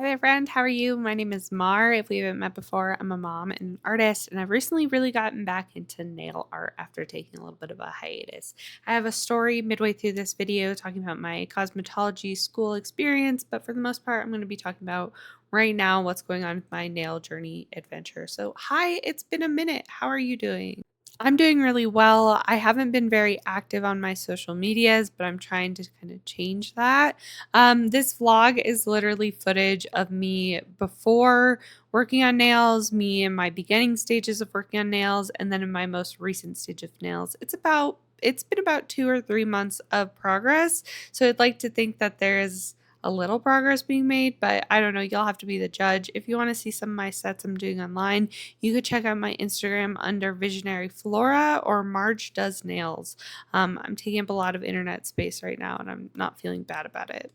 Hi there, friend. How are you? My name is Mar. If we haven't met before, I'm a mom and an artist, and I've recently really gotten back into nail art after taking a little bit of a hiatus. I have a story midway through this video talking about my cosmetology school experience, but for the most part, I'm going to be talking about right now what's going on with my nail journey adventure. So, hi, it's been a minute. How are you doing? I'm doing really well. I haven't been very active on my social medias, but I'm trying to kind of change that. This vlog is literally footage of me before working on nails, me in my beginning stages of working on nails, and then in my most recent stage of nails. It's been about 2 or 3 months of progress. So I'd like to think that there's a little progress being made, but I don't know. You'll have to be the judge. If you want to see some of my sets I'm doing online, you could check out my Instagram under Visionary Flora or Marge Does Nails. I'm taking up a lot of internet space right now, and I'm not feeling bad about it.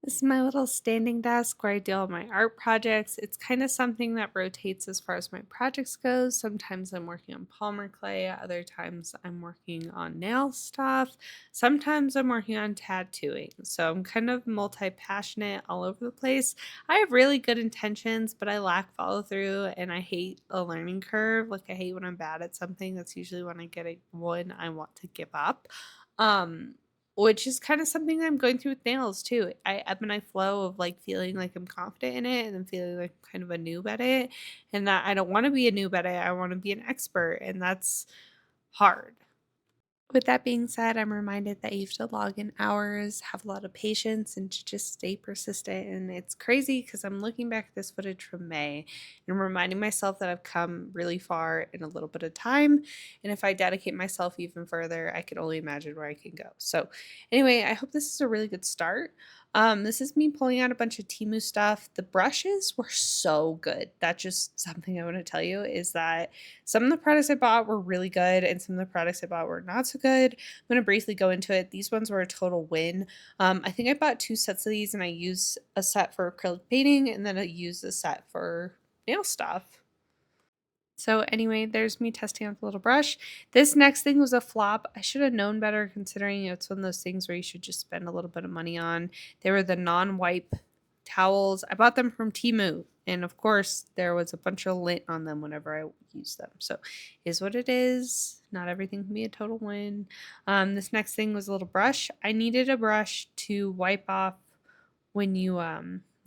This is my little standing desk where I do all my art projects. It's kind of something that rotates as far as my projects goes. Sometimes I'm working on polymer clay, other times I'm working on nail stuff. Sometimes I'm working on tattooing. So I'm kind of multi-passionate all over the place. I have really good intentions, but I lack follow through and I hate a learning curve. Like I hate when I'm bad at something. That's usually when when I want to give up. Um which is kind of something that I'm going through with nails too. I ebb and I flow of like feeling like I'm confident in it and then feeling like I'm kind of a noob at it. And that I don't want to be a noob at it. I want to be an expert. And that's hard. With that being said, I'm reminded that you have to log in hours, have a lot of patience, and to just stay persistent. And it's crazy because I'm looking back at this footage from May and I'm reminding myself that I've come really far in a little bit of time. And if I dedicate myself even further, I can only imagine where I can go. So, anyway, I hope this is a really good start. This is me pulling out a bunch of Timu stuff. The brushes were so good. That's just something I want to tell you is that some of the products I bought were really good, and some of the products I bought were not so good. I'm going to briefly go into it. These ones were a total win. I think I bought 2 sets of these, and I used a set for acrylic painting, and then I used a set for nail stuff. So anyway, there's me testing out the little brush. This next thing was a flop. I should have known better considering it's one of those things where you should just spend a little bit of money on. They were the non-wipe towels. I bought them from Temu. And of course, there was a bunch of lint on them whenever I used them. So is what it is. Not everything can be a total win. This next thing was a little brush. I needed a brush to wipe off when you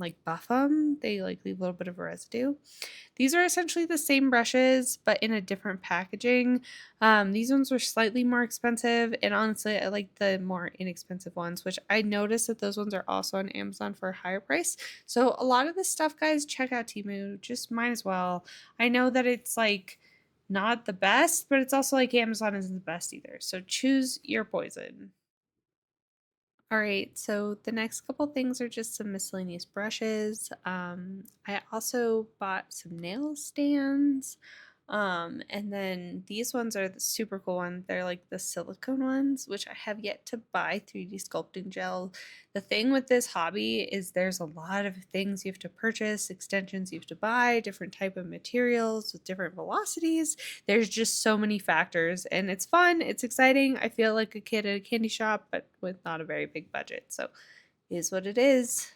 like buff them. They like leave a little bit of a residue. These are essentially the same brushes, but in a different packaging. These ones were slightly more expensive, and honestly, I like the more inexpensive ones, which I noticed that those ones are also on Amazon for a higher price. So a lot of this stuff, guys, check out Temu. Just might as well. I know that it's like not the best, but it's also like Amazon isn't the best either. So choose your poison. All right, so the next couple things are just some miscellaneous brushes. I also bought some nail stands. And then these ones are the super cool ones. They're like the silicone ones, which I have yet to buy 3D sculpting gel. The thing with this hobby is there's a lot of things you have to purchase, extensions you have to buy, different type of materials with different velocities. There's just so many factors and it's fun, it's exciting. I feel like a kid at a candy shop, but with not a very big budget. So it is what it is.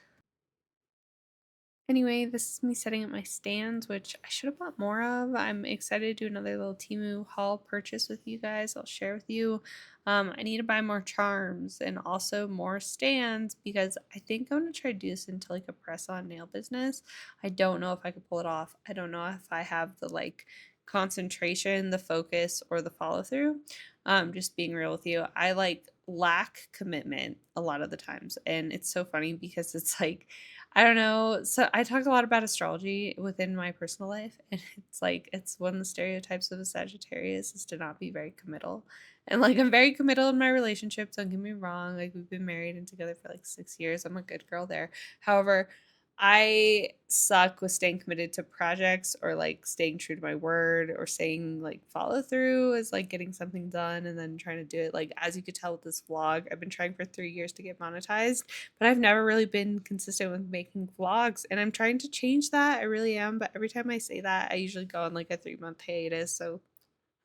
Anyway, this is me setting up my stands, which I should have bought more of. I'm excited to do another little Timu haul purchase with you guys. I'll share with you. I need to buy more charms and also more stands because I think I'm going to try to do this into like a press-on nail business. I don't know if I could pull it off. I don't know if I have the like concentration, the focus, or the follow-through. Just being real with you, I like lack commitment a lot of the times. And it's so funny because it's like, I don't know. So I talk a lot about astrology within my personal life, and it's like it's one of the stereotypes of a Sagittarius is to not be very committal. And like I'm very committal in my relationships, don't get me wrong. Like we've been married and together for like 6 years. I'm a good girl there. However, I suck with staying committed to projects or like staying true to my word or saying like follow through is like getting something done and then trying to do it. Like as you could tell with this vlog, I've been trying for 3 years to get monetized, but I've never really been consistent with making vlogs and I'm trying to change that. I really am. But every time I say that, I usually go on like a 3 month hiatus. So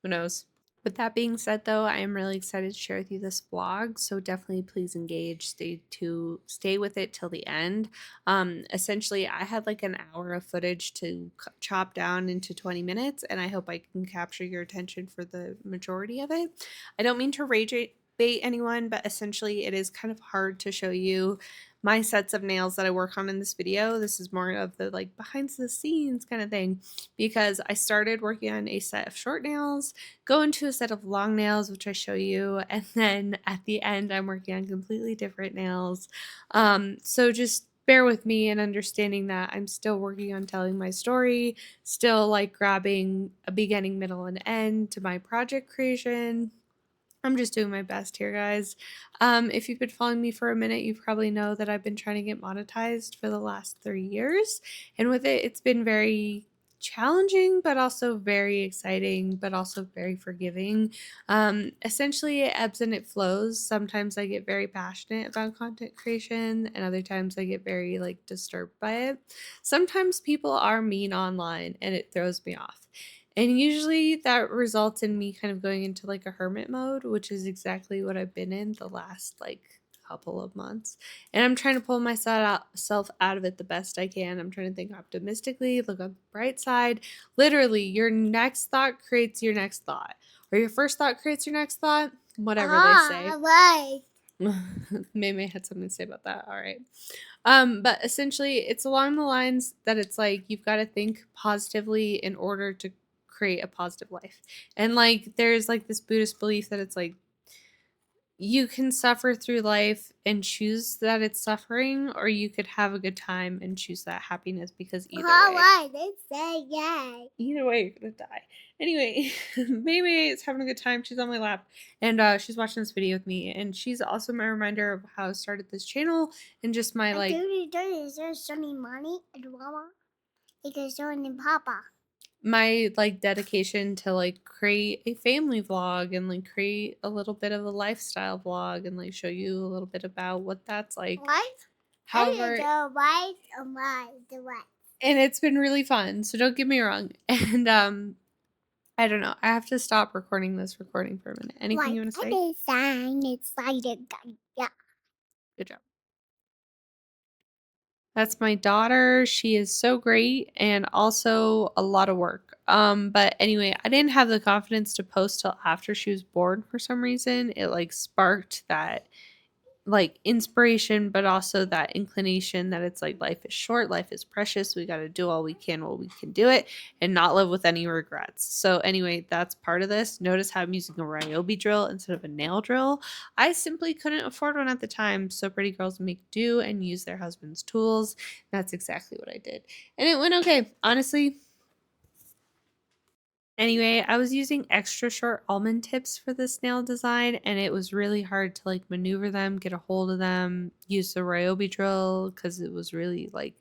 who knows? With that being said, though, I am really excited to share with you this vlog. So definitely please engage, stay with it till the end. Essentially, I had like an hour of footage to chop down into 20 minutes, and I hope I can capture your attention for the majority of it. I don't mean to rage bait anyone, but essentially it is kind of hard to show you my sets of nails that I work on in this video. This is more of the like behind the scenes kind of thing, because I started working on a set of short nails, go into a set of long nails, which I show you, and then at the end I'm working on completely different nails. So just bear with me and understanding that I'm still working on telling my story, still like grabbing a beginning, middle, and end to my project creation. I'm just doing my best here, guys. If you've been following me for a minute, you probably know that I've been trying to get monetized for the last 3 years. And with it, it's been very challenging, but also very exciting, but also very forgiving. Essentially, it ebbs and it flows. Sometimes I get very passionate about content creation, and other times I get very like disturbed by it. Sometimes people are mean online, and it throws me off. And usually that results in me kind of going into like a hermit mode, which is exactly what I've been in the last like couple of months. And I'm trying to pull myself out of it the best I can. I'm trying to think optimistically, look on the bright side. Literally, your next thought creates your next thought, or your first thought creates your next thought, whatever they say. Right. May had something to say about that. All right. But essentially it's along the lines that it's like you've got to think positively in order to create a positive life. And like there's like this Buddhist belief that it's like you can suffer through life and choose that it's suffering, or you could have a good time and choose that happiness, because either way you're gonna die. Anyway, Maymay is having a good time. She's on my lap, and she's watching this video with me, and she's also my reminder of how I started this channel and just my like mommy and mama because papa, my like dedication to like create a family vlog and like create a little bit of a lifestyle vlog and like show you a little bit about what that's like. However, and it's been really fun, so don't get me wrong. And I don't know, I have to stop recording this recording for a minute. Anything you want to say? Good job. That's my daughter. She is so great and also a lot of work. But anyway, I didn't have the confidence to post till after she was born for some reason. It like sparked that like inspiration, but also that inclination that it's like life is short, life is precious. We got to do all we can while we can do it and not live with any regrets. So anyway, that's part of this. Notice how I'm using a Ryobi drill instead of a nail drill. I simply couldn't afford one at the time, so pretty girls make do and use their husband's tools. That's exactly what I did, and it went okay, honestly. Anyway, I was using extra short almond tips for this nail design, and it was really hard to like maneuver them, get a hold of them, use the Ryobi drill because it was really like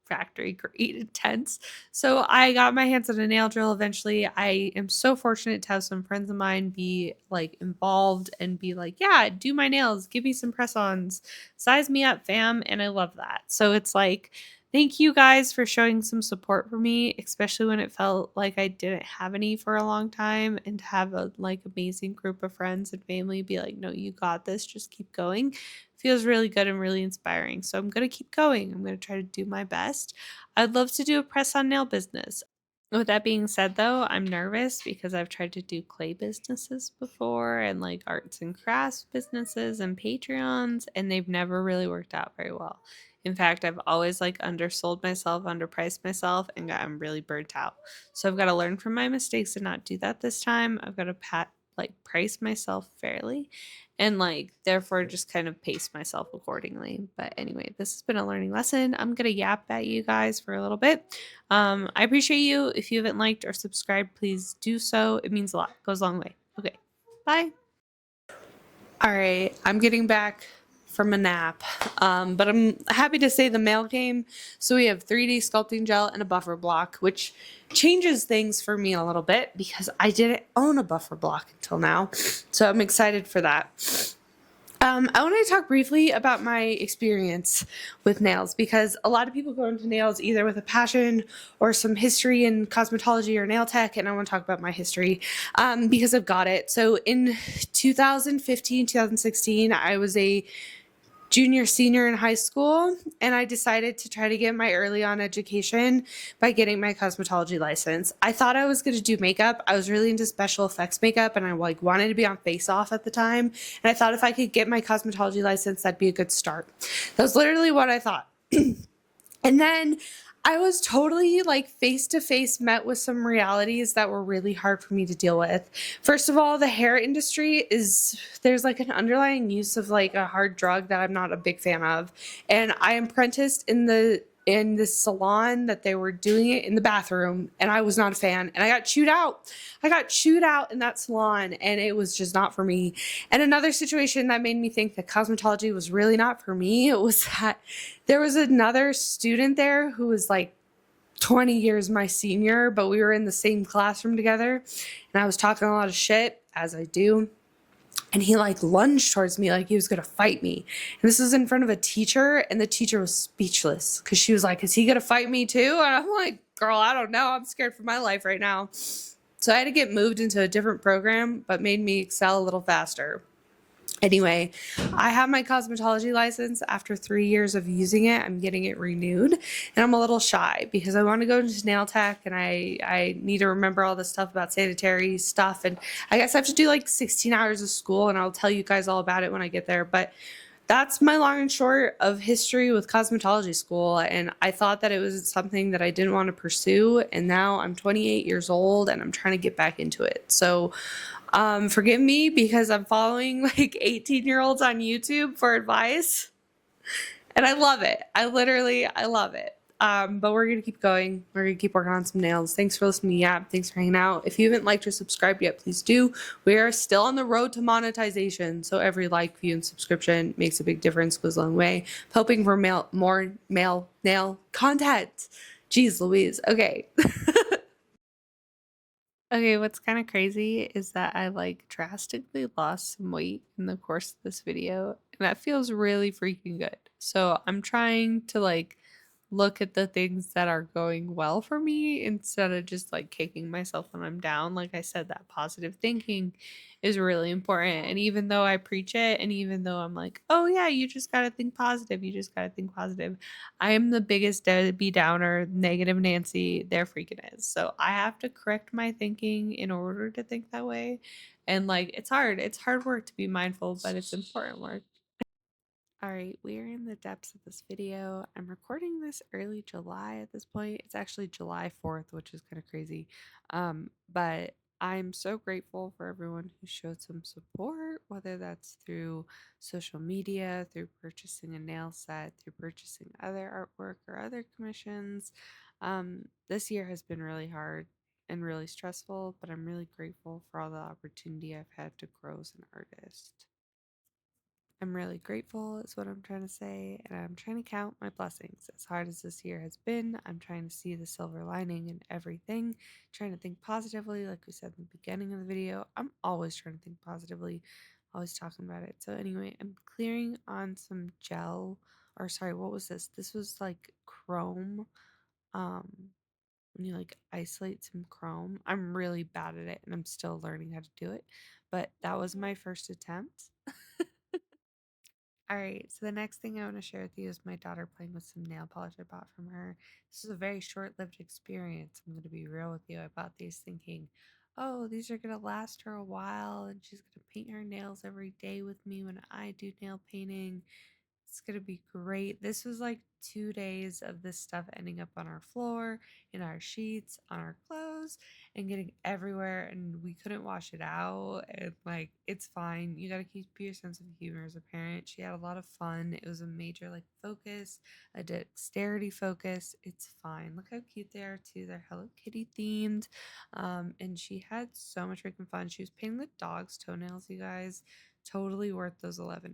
factory grade intense. So I got my hands on a nail drill eventually. I am so fortunate to have some friends of mine be like involved and be like, yeah, do my nails, give me some press-ons, size me up, fam. And I love that. So it's like, thank you guys for showing some support for me, especially when it felt like I didn't have any for a long time, and to have a like amazing group of friends and family be like, no, you got this, just keep going, feels really good and really inspiring. So I'm going to keep going. I'm going to try to do my best. I'd love to do a press on nail business. With that being said, though, I'm nervous because I've tried to do clay businesses before and like arts and crafts businesses and Patreons, and they've never really worked out very well. In fact, I've always like undersold myself, underpriced myself, and gotten really burnt out. So I've got to learn from my mistakes and not do that this time. I've got to price myself fairly and like therefore just kind of pace myself accordingly. But anyway, this has been a learning lesson. I'm gonna yap at you guys for a little bit. I appreciate you. If you haven't liked or subscribed, please do so. It means a lot. It goes a long way. Okay, bye. All right, I'm getting back from a nap, but I'm happy to say the mail came. So we have 3D sculpting gel and a buffer block, which changes things for me a little bit because I didn't own a buffer block until now. So I'm excited for that. I want to talk briefly about my experience with nails because a lot of people go into nails either with a passion or some history in cosmetology or nail tech, and I want to talk about my history because I've got it. So in 2015, 2016, I was a junior, senior in high school, and I decided to try to get my early on education by getting my cosmetology license. I thought I was going to do makeup. I was really into special effects makeup, and I wanted to be on Face Off at the time. And I thought if I could get my cosmetology license, that'd be a good start. That was literally what I thought. And then I was totally like face to face met with some realities that were really hard for me to deal with. First of all, the hair industry there's like an underlying use of like a hard drug that I'm not a big fan of. And I apprenticed in this salon that they were doing it in the bathroom, and I was not a fan, and I got chewed out. I got chewed out in that salon, and it was just not for me. And another situation that made me think that cosmetology was really not for me, it was that there was another student there who was like 20 years my senior, but we were in the same classroom together, and I was talking a lot of shit, as I do. And he like lunged towards me like he was gonna fight me. And this was in front of a teacher, and the teacher was speechless because she was like, "Is he gonna fight me too?" And I'm like, "Girl, I don't know. I'm scared for my life right now." So I had to get moved into a different program, but made me excel a little faster. Anyway, I have my cosmetology license. After 3 years of using it, I'm getting it renewed, and I'm a little shy because I want to go into nail tech, and I need to remember all this stuff about sanitary stuff, and I guess I have to do like 16 hours of school, and I'll tell you guys all about it when I get there. But that's my long and short of history with cosmetology school, and I thought that it was something that I didn't want to pursue, and now I'm 28 years old and I'm trying to get back into it. So forgive me because I'm following like 18-year-olds on YouTube for advice, and I love it. I love it. But we're gonna keep going. We're gonna keep working on some nails. Thanks for listening. Yeah, thanks for hanging out. If you haven't liked or subscribed yet, please do. We are still on the road to monetization, so every like, view, and subscription makes a big difference. Goes a long way. Hoping for more male nail content. Jeez Louise. Okay. Okay, what's kind of crazy is that I like drastically lost some weight in the course of this video, and that feels really freaking good. So I'm trying to like look at the things that are going well for me instead of just like kicking myself when I'm down. Like I said, that positive thinking is really important. And even though I preach it, and even though I'm like, oh yeah, you just got to think positive, you just got to think positive, I am the biggest Debbie Downer, negative Nancy there freaking is. So I have to correct my thinking in order to think that way. And like, it's hard. It's hard work to be mindful, but it's important work. All right, we are in the depths of this video. I'm recording this early July at this point. It's actually July 4th, which is kind of crazy. But I'm so grateful for everyone who showed some support, whether that's through social media, through purchasing a nail set, through purchasing other artwork or other commissions. This year has been really hard and really stressful, but I'm really grateful for all the opportunity I've had to grow as an artist. I'm really grateful, is what I'm trying to say, and I'm trying to count my blessings. As hard as this year has been, I'm trying to see the silver lining in everything, trying to think positively, like we said in the beginning of the video. I'm always trying to think positively, always talking about it. So, anyway, I'm clearing on some gel, or sorry, what was this? This was like chrome. Um, when you like isolate some chrome. I'm really bad at it and I'm still learning how to do it, but that was my first attempt. All right, so the next thing I want to share with you is my daughter playing with some nail polish I bought from her. This is a very short lived experience. I'm going to be real with you. I bought these thinking, oh, these are going to last her a while, and she's going to paint her nails every day with me when I do nail painting. It's gonna be great. This was like 2 days of this stuff ending up on our floor, in our sheets, on our clothes, and getting everywhere. And we couldn't wash it out. And like, it's fine. You gotta keep your sense of humor as a parent. She had a lot of fun. It was a major like focus, a dexterity focus. It's fine. Look how cute they are too. They're Hello Kitty themed. And she had so much freaking fun. She was painting the dog's toenails, you guys. Totally worth those $11.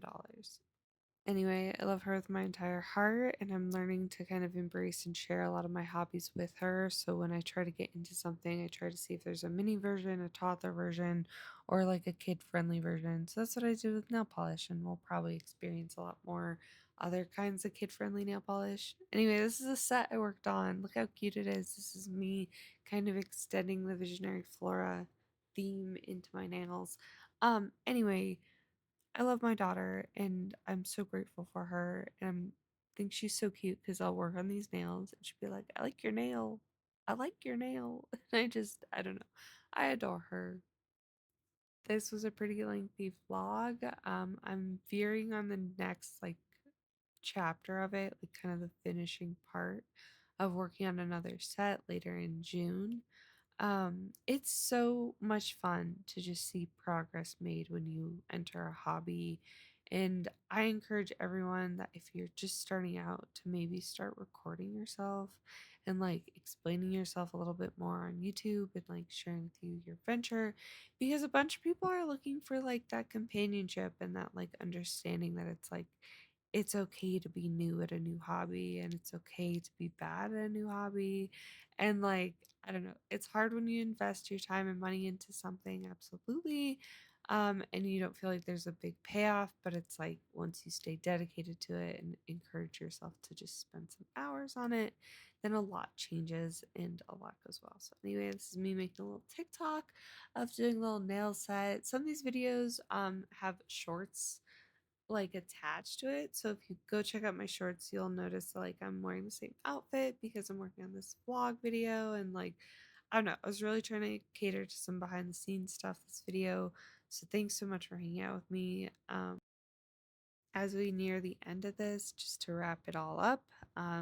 Anyway, I love her with my entire heart, and I'm learning to kind of embrace and share a lot of my hobbies with her. So when I try to get into something, I try to see if there's a mini version, a toddler version, or like a kid friendly version. So that's what I do with nail polish, and we'll probably experience a lot more other kinds of kid friendly nail polish. Anyway, this is a set I worked on. Look how cute it is. This is me kind of extending the Visionary Flora theme into my nails. Anyway, I love my daughter and I'm so grateful for her. And I think she's so cute because I'll work on these nails and she'll be like, I like your nail. I like your nail. And I don't know. I adore her. This was a pretty lengthy vlog. I'm veering on the next like chapter of it, like kind of the finishing part of working on another set later in June. It's so much fun to just see progress made when you enter a hobby. And I encourage everyone that if you're just starting out to maybe start recording yourself and like explaining yourself a little bit more on YouTube and like sharing with you your venture because a bunch of people are looking for like that companionship and that like understanding that it's okay to be new at a new hobby and it's okay to be bad at a new hobby. And like, I don't know, it's hard when you invest your time and money into something, absolutely. And you don't feel like there's a big payoff, but it's like once you stay dedicated to it and encourage yourself to just spend some hours on it, then a lot changes and a lot goes well. So anyway, this is me making a little TikTok of doing a little nail set. Some of these videos have shorts like attached to it. So if you go check out my shorts, you'll notice like I'm wearing the same outfit because I'm working on this vlog video and like I don't know, I was really trying to cater to some behind the scenes stuff this video. So thanks so much for hanging out with me. As we near the end of this, just to wrap it all up, I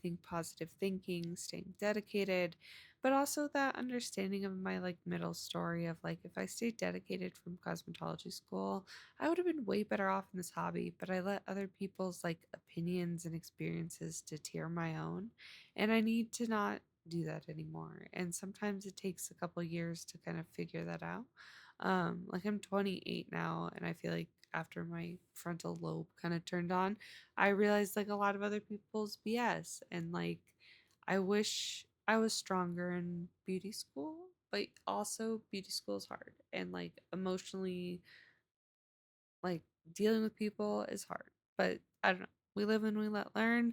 think positive thinking, staying dedicated, but also that understanding of my like middle story of like if I stayed dedicated from cosmetology school, I would have been way better off in this hobby. But I let other people's like opinions and experiences deter my own, and I need to not do that anymore. And sometimes it takes a couple years to kind of figure that out. Like I'm 28 now, and I feel like after my frontal lobe kind of turned on, I realized like a lot of other people's BS. And like, I wish I was stronger in beauty school, but also beauty school is hard. And like, emotionally like dealing with people is hard, but I don't know. We live and we let learn.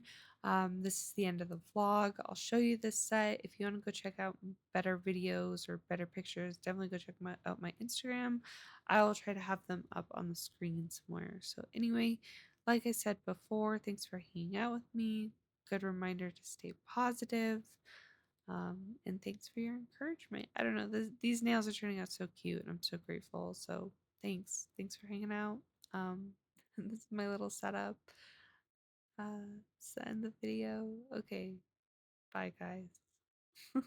This is the end of the vlog. I'll show you this set. If you want to go check out better videos or better pictures, definitely go check out my Instagram. I will try to have them up on the screen somewhere. So anyway, like I said before, thanks for hanging out with me. Good reminder to stay positive. And thanks for your encouragement. I don't know, these nails are turning out so cute, and I'm so grateful. So thanks for hanging out. Um, this is my little setup. Let's end the video. Okay, bye guys.